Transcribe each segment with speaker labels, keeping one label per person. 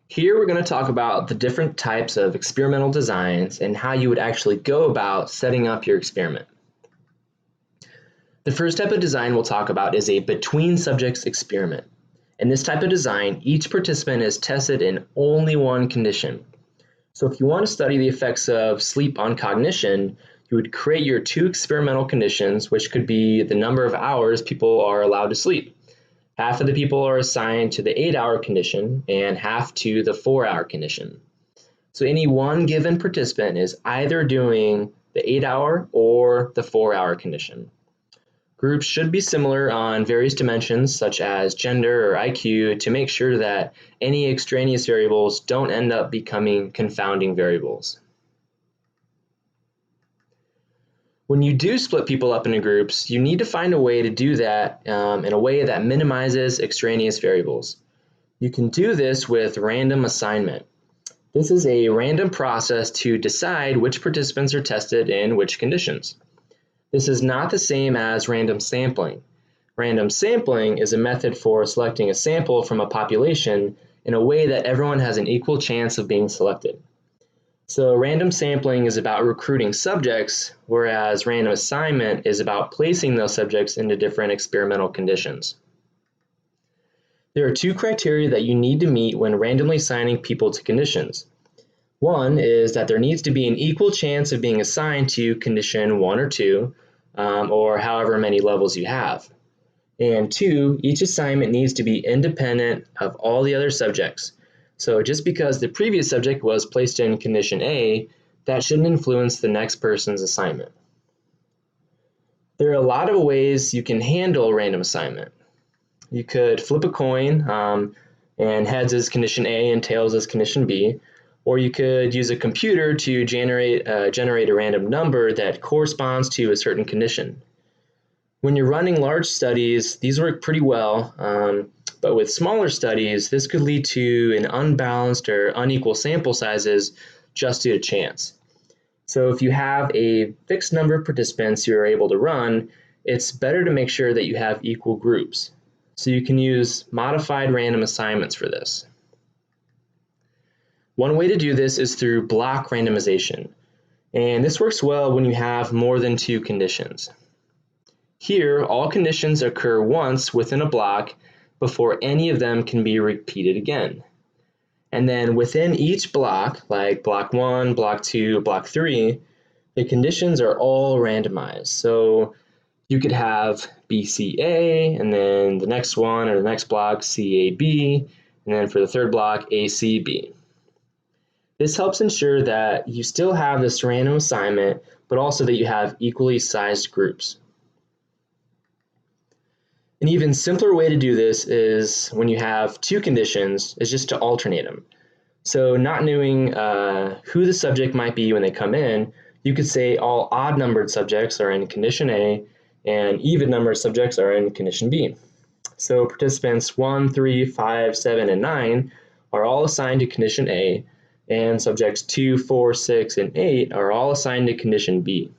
Speaker 1: Here we're going to talk about the different types of experimental designs and how you would actually go about setting up your experiment. The first type of design we'll talk about is a between subjects experiment. In this type of design, each participant is tested in only one condition. So if you want to study the effects of sleep on cognition, you would create your two experimental conditions, which could be the number of hours people are allowed to sleep. Half of the people are assigned to the 8-hour condition and half to the 4-hour condition. So any one given participant is either doing the 8-hour or the 4-hour condition. Groups should be similar on various dimensions such as gender or IQ to make sure that any extraneous variables don't end up becoming confounding variables. When you do split people up into groups, you need to find a way to do that in a way that minimizes extraneous variables. You can do this with random assignment. This is a random process to decide which participants are tested in which conditions. This is not the same as random sampling. Random sampling is a method for selecting a sample from a population in a way that everyone has an equal chance of being selected. So random sampling is about recruiting subjects, whereas random assignment is about placing those subjects into different experimental conditions. There are two criteria that you need to meet when randomly assigning people to conditions. One is that there needs to be an equal chance of being assigned to condition 1 or 2, or however many levels you have. And two, each assignment needs to be independent of all the other subjects. So just because the previous subject was placed in condition A, that shouldn't influence the next person's assignment. There are a lot of ways you can handle random assignment. You could flip a coin, and heads is condition A and tails is condition B, or you could use a computer to generate a random number that corresponds to a certain condition. When you're running large studies, these work pretty well, but with smaller studies, this could lead to an unbalanced or unequal sample sizes just due to chance. So if you have a fixed number of participants you are able to run, it's better to make sure that you have equal groups. So you can use modified random assignments for this. One way to do this is through block randomization, and this works well when you have more than 2 conditions. Here, all conditions occur once within a block before any of them can be repeated again. And then within each block, like block 1, block 2, block 3, the conditions are all randomized. So you could have BCA, and then the next one or the next block CAB, and then for the third block ACB. This helps ensure that you still have this random assignment, but also that you have equally sized groups. An even simpler way to do this is when you have 2 conditions is just to alternate them. So not knowing who the subject might be when they come in, you could say all odd numbered subjects are in condition A and even numbered subjects are in condition B. So participants 1, 3, 5, 7, and 9 are all assigned to condition A, and subjects 2, 4, 6, and 8 are all assigned to condition B.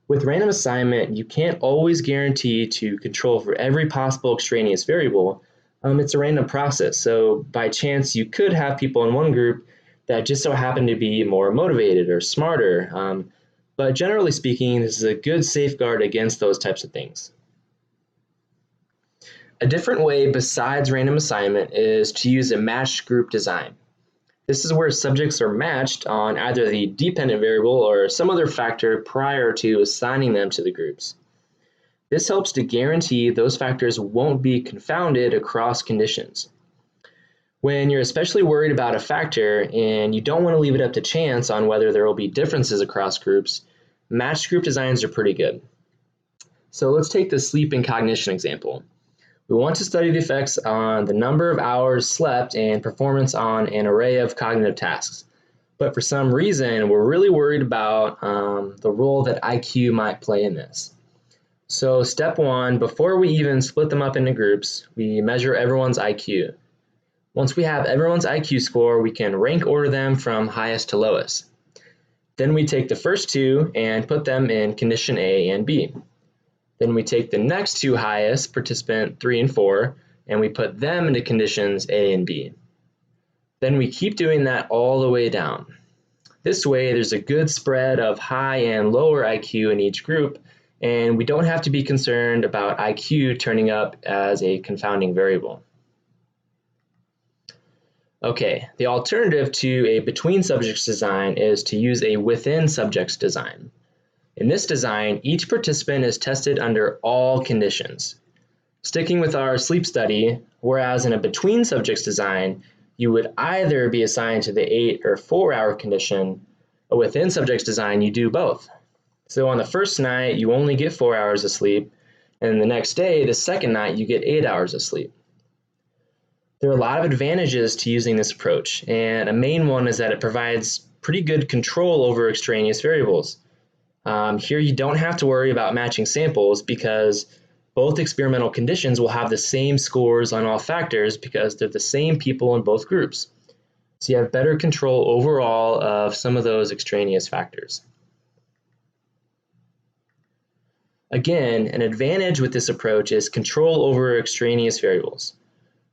Speaker 1: With random assignment, you can't always guarantee to control for every possible extraneous variable. It's a random process, so by chance you could have people in one group that just so happen to be more motivated or smarter, but generally speaking, this is a good safeguard against those types of things. A different way besides random assignment is to use a matched group design. This is where subjects are matched on either the dependent variable or some other factor prior to assigning them to the groups. This helps to guarantee those factors won't be confounded across conditions. When you're especially worried about a factor and you don't want to leave it up to chance on whether there will be differences across groups, matched group designs are pretty good. So let's take the sleep and cognition example. We want to study the effects on the number of hours slept and performance on an array of cognitive tasks. But for some reason, we're really worried about the role that IQ might play in this. So step 1, before we even split them up into groups, we measure everyone's IQ. Once we have everyone's IQ score, we can rank order them from highest to lowest. Then we take the first 2 and put them in condition A and B. Then we take the next 2 highest, participant 3 and 4, and we put them into conditions A and B. Then we keep doing that all the way down. This way, there's a good spread of high and lower IQ in each group, and we don't have to be concerned about IQ turning up as a confounding variable. Okay, the alternative to a between subjects design is to use a within subjects design. In this design, each participant is tested under all conditions. Sticking with our sleep study, whereas in a between subjects design, you would either be assigned to the 8 or 4-hour condition, but within subjects design, you do both. So on the first night, you only get 4 hours of sleep, and the next day, the second night, you get 8 hours of sleep. There are a lot of advantages to using this approach, and a main one is that it provides pretty good control over extraneous variables. Here you don't have to worry about matching samples because both experimental conditions will have the same scores on all factors because they're the same people in both groups. So you have better control overall of some of those extraneous factors. Again, an advantage with this approach is control over extraneous variables.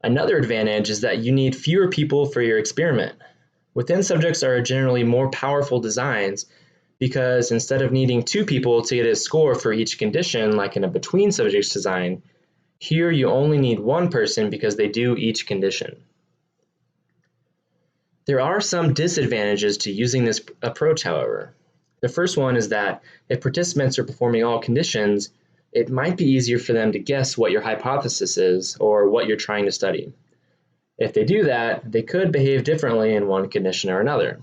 Speaker 1: Another advantage is that you need fewer people for your experiment. Within subjects are generally more powerful designs because instead of needing 2 people to get a score for each condition like in a between subjects design, here you only need 1 person because they do each condition. There are some disadvantages to using this approach, however. The first one is that if participants are performing all conditions, it might be easier for them to guess what your hypothesis is or what you're trying to study. If they do that, they could behave differently in one condition or another.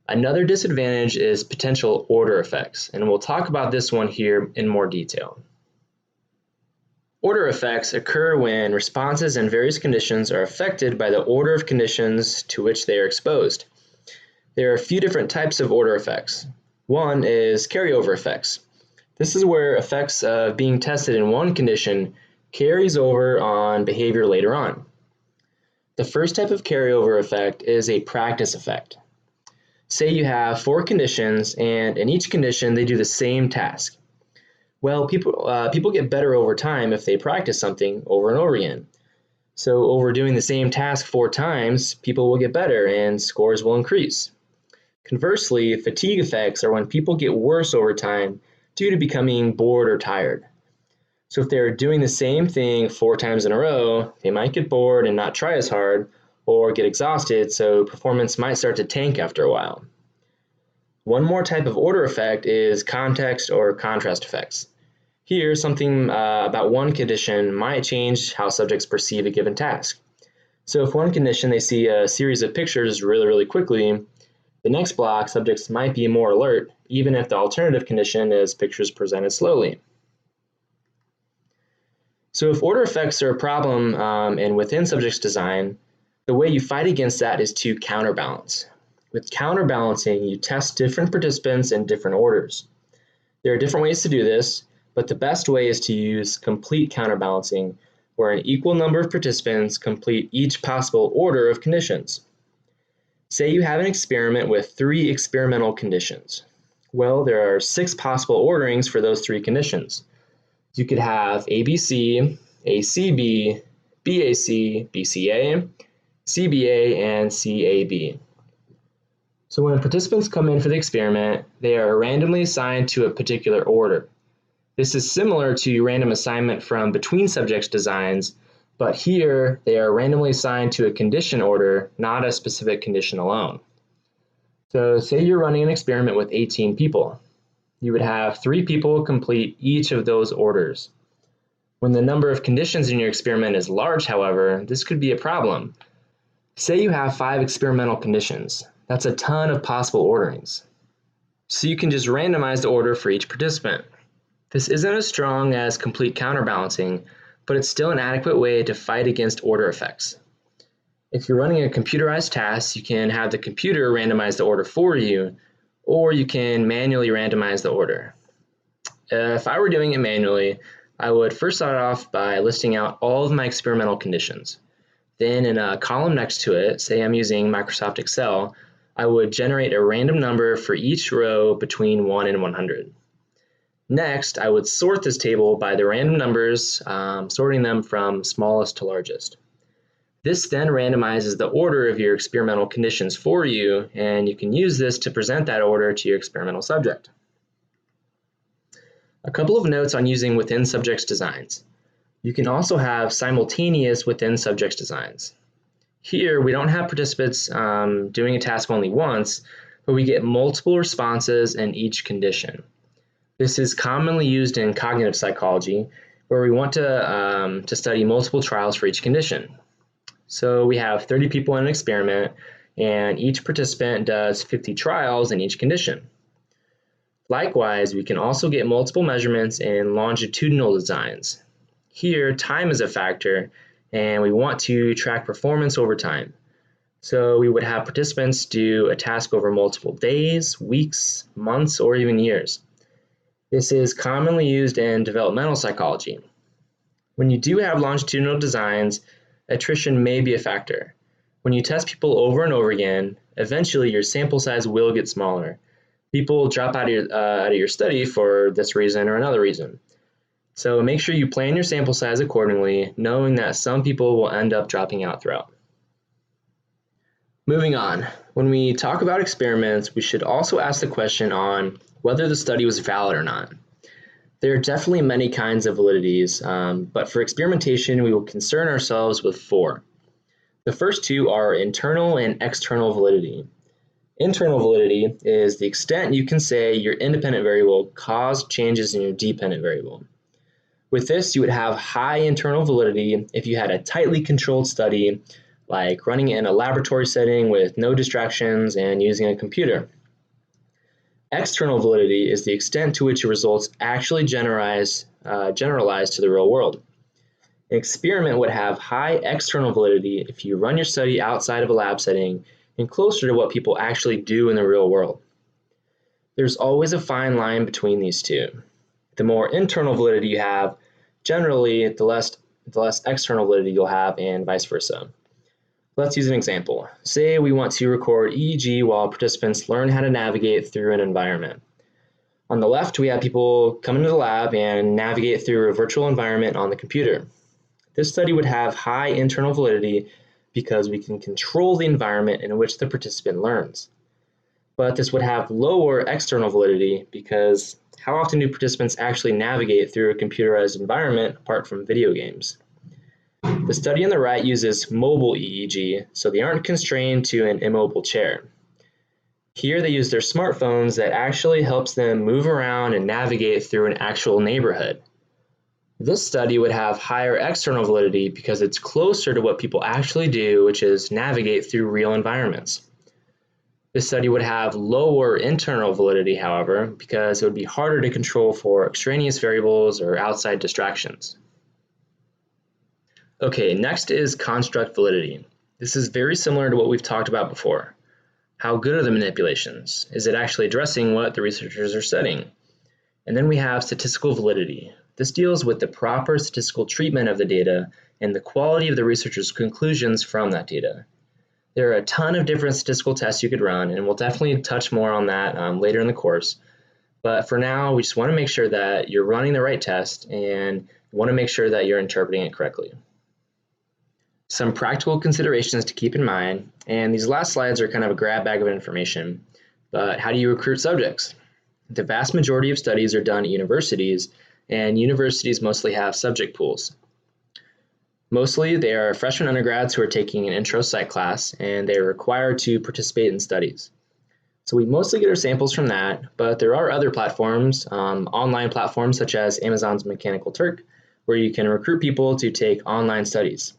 Speaker 1: Another disadvantage is potential order effects, and we'll talk about this one here in more detail. Order effects occur when responses in various conditions are affected by the order of conditions to which they are exposed. There are a few different types of order effects. One is carryover effects. This is where effects of being tested in one condition carries over on behavior later on. The first type of carryover effect is a practice effect. Say you have 4 conditions, and in each condition they do the same task. Well, people get better over time if they practice something over and over again. So over doing the same task 4 times, people will get better and scores will increase. Conversely, fatigue effects are when people get worse over time due to becoming bored or tired. So if they're doing the same thing 4 times in a row, they might get bored and not try as hard, or get exhausted, so performance might start to tank after a while. One more type of order effect is context or contrast effects. Here, something about one condition might change how subjects perceive a given task. So if one condition they see a series of pictures really quickly, the next block subjects might be more alert, even if the alternative condition is pictures presented slowly. So if order effects are a problem in within subjects design, the way you fight against that is to counterbalance. With counterbalancing, you test different participants in different orders. There are different ways to do this, but the best way is to use complete counterbalancing, where an equal number of participants complete each possible order of conditions. Say you have an experiment with 3 experimental conditions. Well, there are 6 possible orderings for those 3 conditions. You could have ABC, ACB, BAC, BCA, CBA, and CAB. So when participants come in for the experiment, they are randomly assigned to a particular order. This is similar to random assignment from between subjects designs, but here they are randomly assigned to a condition order, not a specific condition alone. So say you're running an experiment with 18 people. You would have 3 people complete each of those orders. When the number of conditions in your experiment is large, however, this could be a problem. Say you have 5 experimental conditions. That's a ton of possible orderings. So you can just randomize the order for each participant. This isn't as strong as complete counterbalancing, but it's still an adequate way to fight against order effects. If you're running a computerized task, you can have the computer randomize the order for you, or you can manually randomize the order. If I were doing it manually, I would first start off by listing out all of my experimental conditions. Then in a column next to it, say I'm using Microsoft Excel, I would generate a random number for each row between 1 and 100. Next, I would sort this table by the random numbers, sorting them from smallest to largest. This then randomizes the order of your experimental conditions for you, and you can use this to present that order to your experimental subject. A couple of notes on using within subjects designs. You can also have simultaneous within subjects designs. Here, we don't have participants doing a task only once, but we get multiple responses in each condition. This is commonly used in cognitive psychology, where we want to study multiple trials for each condition. So we have 30 people in an experiment, and each participant does 50 trials in each condition. Likewise, we can also get multiple measurements in longitudinal designs. Here, time is a factor, and we want to track performance over time. So we would have participants do a task over multiple days, weeks, months, or even years. This is commonly used in developmental psychology. When you do have longitudinal designs, attrition may be a factor. When you test people over and over again, eventually your sample size will get smaller. People drop out of your study for this reason or another reason. So make sure you plan your sample size accordingly, knowing that some people will end up dropping out throughout. Moving on, when we talk about experiments, we should also ask the question on whether the study was valid or not. There are definitely many kinds of validities, but for experimentation, we will concern ourselves with 4. The first 2 are internal and external validity. Internal validity is the extent you can say your independent variable caused changes in your dependent variable. With this, you would have high internal validity if you had a tightly controlled study, like running in a laboratory setting with no distractions and using a computer. External validity is the extent to which your results actually generalize to the real world. An experiment would have high external validity if you run your study outside of a lab setting and closer to what people actually do in the real world. There's always a fine line between these two. The more internal validity you have, generally, the less external validity you'll have, and vice versa. Let's use an example. Say we want to record EEG while participants learn how to navigate through an environment. On the left, we have people come into the lab and navigate through a virtual environment on the computer. This study would have high internal validity because we can control the environment in which the participant learns. But this would have lower external validity because how often do participants actually navigate through a computerized environment apart from video games? The study on the right uses mobile EEG, so they aren't constrained to an immobile chair. Here they use their smartphones that actually helps them move around and navigate through an actual neighborhood. This study would have higher external validity because it's closer to what people actually do, which is navigate through real environments. This study would have lower internal validity, however, because it would be harder to control for extraneous variables or outside distractions. Okay, next is construct validity. This is very similar to what we've talked about before. How good are the manipulations? Is it actually addressing what the researchers are studying? And then we have statistical validity. This deals with the proper statistical treatment of the data and the quality of the researcher's conclusions from that data. There are a ton of different statistical tests you could run, and we'll definitely touch more on that later in the course. But for now, we just want to make sure that you're running the right test and you want to make sure that you're interpreting it correctly. Some practical considerations to keep in mind, and these last slides are kind of a grab bag of information, but how do you recruit subjects? The vast majority of studies are done at universities, and universities mostly have subject pools. Mostly, they are freshman undergrads who are taking an intro psych class, and they are required to participate in studies. So we mostly get our samples from that, but there are other platforms, online platforms such as Amazon's Mechanical Turk, where you can recruit people to take online studies.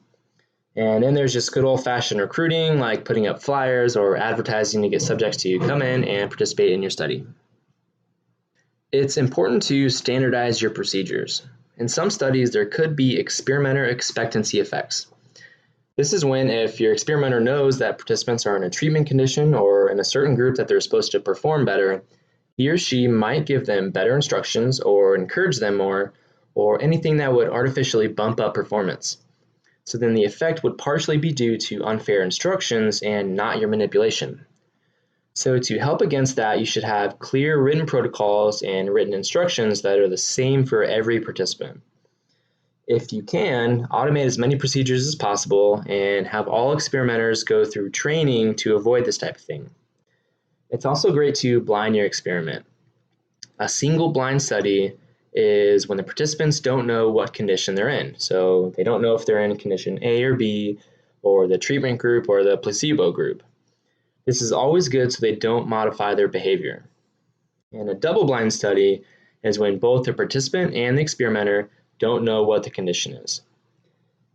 Speaker 1: And then there's just good old-fashioned recruiting, like putting up flyers or advertising to get subjects to come in and participate in your study. It's important to standardize your procedures. In some studies, there could be experimenter expectancy effects. This is when if your experimenter knows that participants are in a treatment condition or in a certain group that they're supposed to perform better, he or she might give them better instructions or encourage them more, or anything that would artificially bump up performance. So then the effect would partially be due to unfair instructions and not your manipulation. So to help against that, you should have clear written protocols and written instructions that are the same for every participant. If you can, automate as many procedures as possible and have all experimenters go through training to avoid this type of thing. It's also great to blind your experiment. A single blind study is when the participants don't know what condition they're in. So they don't know if they're in condition A or B, or the treatment group or the placebo group. This is always good so they don't modify their behavior. And a double-blind study is when both the participant and the experimenter don't know what the condition is.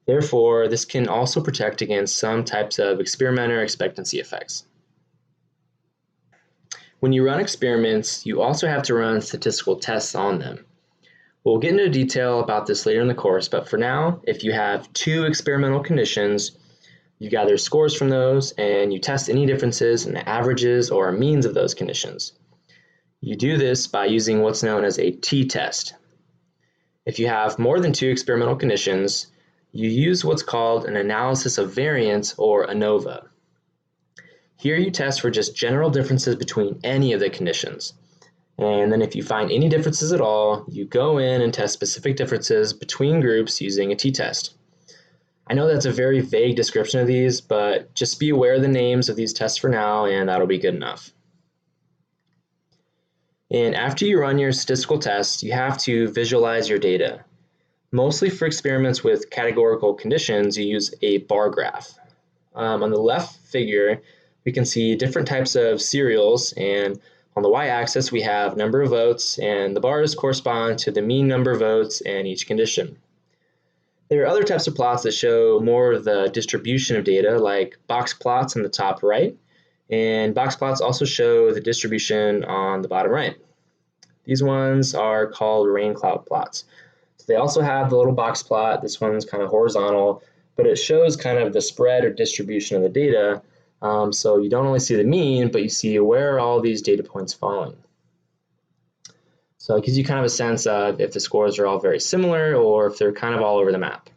Speaker 1: Therefore, this can also protect against some types of experimenter expectancy effects. When you run experiments, you also have to run statistical tests on them. We'll get into detail about this later in the course, but for now, if you have two experimental conditions, you gather scores from those and you test any differences in the averages or means of those conditions. You do this by using what's known as a t-test. If you have more than two experimental conditions, you use what's called an analysis of variance, or ANOVA. Here you test for just general differences between any of the conditions. And then if you find any differences at all, you go in and test specific differences between groups using a t-test. I know that's a very vague description of these, but just be aware of the names of these tests for now, and that'll be good enough. And after you run your statistical tests, you have to visualize your data. Mostly for experiments with categorical conditions, you use a bar graph. On the left figure, we can see different types of serials, and on the y-axis we have number of votes, and the bars correspond to the mean number of votes in each condition. There are other types of plots that show more of the distribution of data, like box plots on the top right, and box plots also show the distribution on the bottom right. These ones are called rain cloud plots. So they also have the little box plot. This one's kind of horizontal, but it shows kind of the spread or distribution of the data. So you don't only see the mean, but you see where are all these data points falling. So it gives you kind of a sense of if the scores are all very similar or if they're kind of all over the map.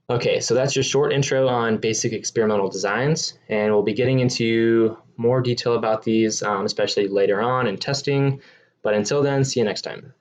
Speaker 1: Okay, so that's your short intro on basic experimental designs, and we'll be getting into more detail about these, especially later on in testing. But until then, see you next time.